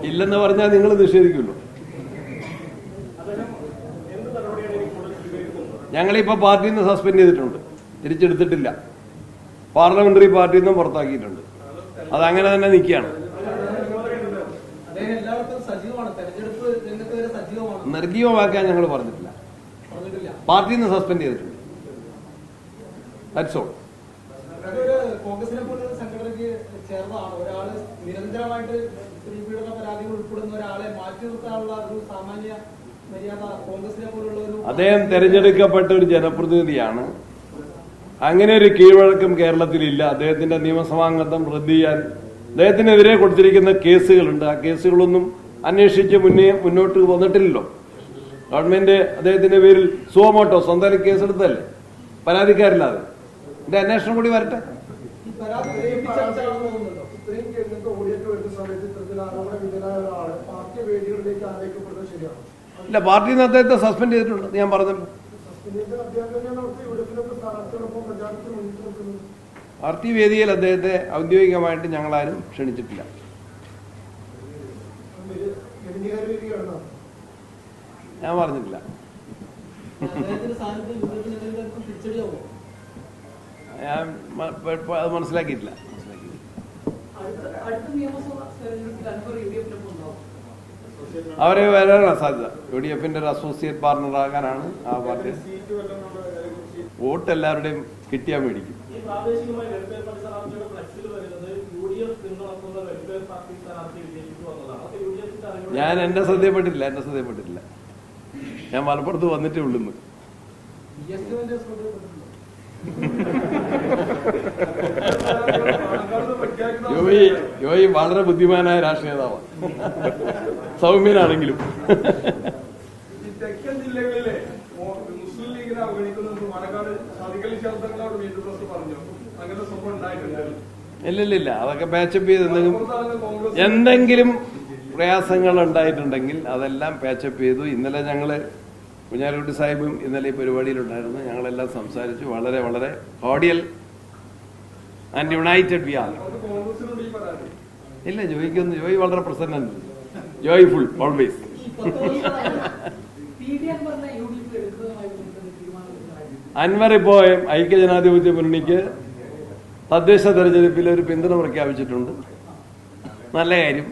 ഇല്ലെന്ന് പറഞ്ഞാൽ നിങ്ങൾ നിഷേധിക്കുമല്ലോ. ഞങ്ങളിപ്പോ പാർട്ടിയിൽ നിന്ന് സസ്പെൻഡ് ചെയ്തിട്ടുണ്ട്, തിരിച്ചെടുത്തിട്ടില്ല. പാർലമെന്ററി പാർട്ടിയിൽ നിന്നും പുറത്താക്കിയിട്ടുണ്ട്. അതങ്ങനെ തന്നെ നിൽക്കുകയാണ്. നിർജീവമാക്കാൻ ഞങ്ങൾ പറഞ്ഞിട്ടില്ല, പാർട്ടിയിൽ നിന്ന് സസ്പെൻഡ് ചെയ്തിട്ടുണ്ട്. That's all. കോൺഗ്രസിനെ പോലുള്ള സംഘടനയ്ക്ക് ചേർന്നതാണ് ഒരാള് നിരന്തരമായിട്ട് സ്ത്രീപീഡന പരാതികൾ ഉൾപ്പെടുന്ന ഒരാളെ മാറ്റി നിർത്താനുള്ള ഒരു സാമാന്യ മര്യാദ കോൺഗ്രസിനെ പോലുള്ള ഒരു. അദ്ദേഹം തെരഞ്ഞെടുക്കപ്പെട്ട ഒരു ജനപ്രതിനിധിയാണ്. അങ്ങനെ ഒരു കീഴ്വഴക്കം കേരളത്തിലില്ല. അദ്ദേഹത്തിന്റെ നിയമസഭാംഗത്വം റദ്ദ് ചെയ്യാൻ അദ്ദേഹത്തിനെതിരെ കൊടുത്തിരിക്കുന്ന കേസുകളുണ്ട്. ആ കേസുകളൊന്നും അന്വേഷിച്ച് മുന്നോട്ട് വന്നിട്ടില്ലല്ലോ. ഗവൺമെന്റ് അദ്ദേഹത്തിന്റെ പേരിൽ സുവമോട്ടോ സ്വന്തം കേസെടുത്തല്ലേ, പരാതിക്കാരില്ലാതെ. ഇതിന്റെ അന്വേഷണം കൂടി വരട്ടെ. ഇല്ല, പാർട്ടിയിൽ നിന്ന് അദ്ദേഹത്തെ സസ്പെൻഡ് ചെയ്തിട്ടുണ്ട്. ഞാൻ പറഞ്ഞല്ലോ, പാർട്ടി വേദിയിൽ അദ്ദേഹത്തെ ഔദ്യോഗികമായിട്ട് ഞങ്ങളാരും ക്ഷണിച്ചിട്ടില്ല. ഞാൻ പറഞ്ഞിട്ടില്ല. ഞാൻ അത് മനസ്സിലാക്കിയിട്ടില്ല. അവരെ വരാനാണ് സാധ്യത. UDF-ന്റെ ഒരു അസോസിയേറ്റ് പാർട്ണറാകാനാണ് ആ പാർട്ടി. വോട്ട് എല്ലാവരുടെയും കിട്ടിയാൽ മേടിക്കും. ഞാൻ എന്റെ ശ്രദ്ധയപ്പെട്ടിട്ടില്ല. ഞാൻ മലപ്പുറത്ത് വന്നിട്ടേ ഉള്ളൂ. യോയി വളരെ ബുദ്ധിമാനായ രാഷ്ട്രീയ നേതാവാണ്, സൗമ്യനാണെങ്കിലും. തെക്കൻ ജില്ലകളിലെ മുസ്ലിം ലീഗിനെ അവഗണിക്കുന്നത് പാലക്കാട് അങ്ങനെ സംഭവം ഉണ്ടായിട്ടുണ്ട്? ഇല്ല, അതൊക്കെ പാച്ചപ്പ് ചെയ്ത് എന്തെങ്കിലും പ്രയാസങ്ങൾ ഉണ്ടായിട്ടുണ്ടെങ്കിൽ അതെല്ലാം പാച്ചപ്പ് ചെയ്തു. ഇന്നലെ ഞങ്ങള് കുഞ്ഞാലിക്കുട്ടി സാഹിബും ഇന്നലെ ഈ പരിപാടിയിലുണ്ടായിരുന്നു. ഞങ്ങളെല്ലാം സംസാരിച്ചു. വളരെ വളരെ cordial and united we are. ഇല്ല, ജോയി വളരെ പ്രസന്നൻ, ജോയ്ഫുൾ ഓൾവേസ്. അൻവർ ഇപ്പോ ഐക്യജനാധിപത്യ മുന്നണിക്ക് തദ്ദേശ തെരഞ്ഞെടുപ്പിൽ ഒരു പിന്തുണ പ്രഖ്യാപിച്ചിട്ടുണ്ട്. നല്ല കാര്യം.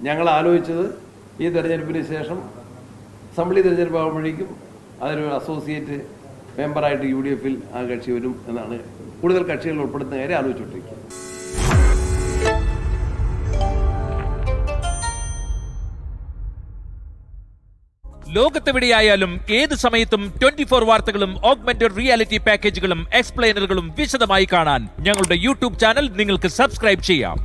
ഞങ്ങൾ ആലോചിച്ചത് ഈ തെരഞ്ഞെടുപ്പിന് ശേഷം അസംബ്ലി തെരഞ്ഞെടുപ്പ് ആകുമ്പോഴേക്കും അതിനൊരു അസോസിയേറ്റ് മെമ്പറായിട്ട് UDF-ൽ ആ കക്ഷി വരും എന്നാണ്. കൂടുതൽ കക്ഷികൾ ഉൾപ്പെടുത്തുന്ന കാര്യം ആലോചിച്ചുകൊണ്ടിരിക്കുക. ലോകത്തെവിടെയായാലും ഏത് സമയത്തും 24 വാർത്തകളും ഓഗ്മെന്റഡ് റിയാലിറ്റി പാക്കേജുകളും എക്സ്പ്ലെയിനറുകളും വിശദമായി കാണാൻ ഞങ്ങളുടെ YouTube ചാനൽ നിങ്ങൾക്ക് സബ്സ്ക്രൈബ് ചെയ്യാം.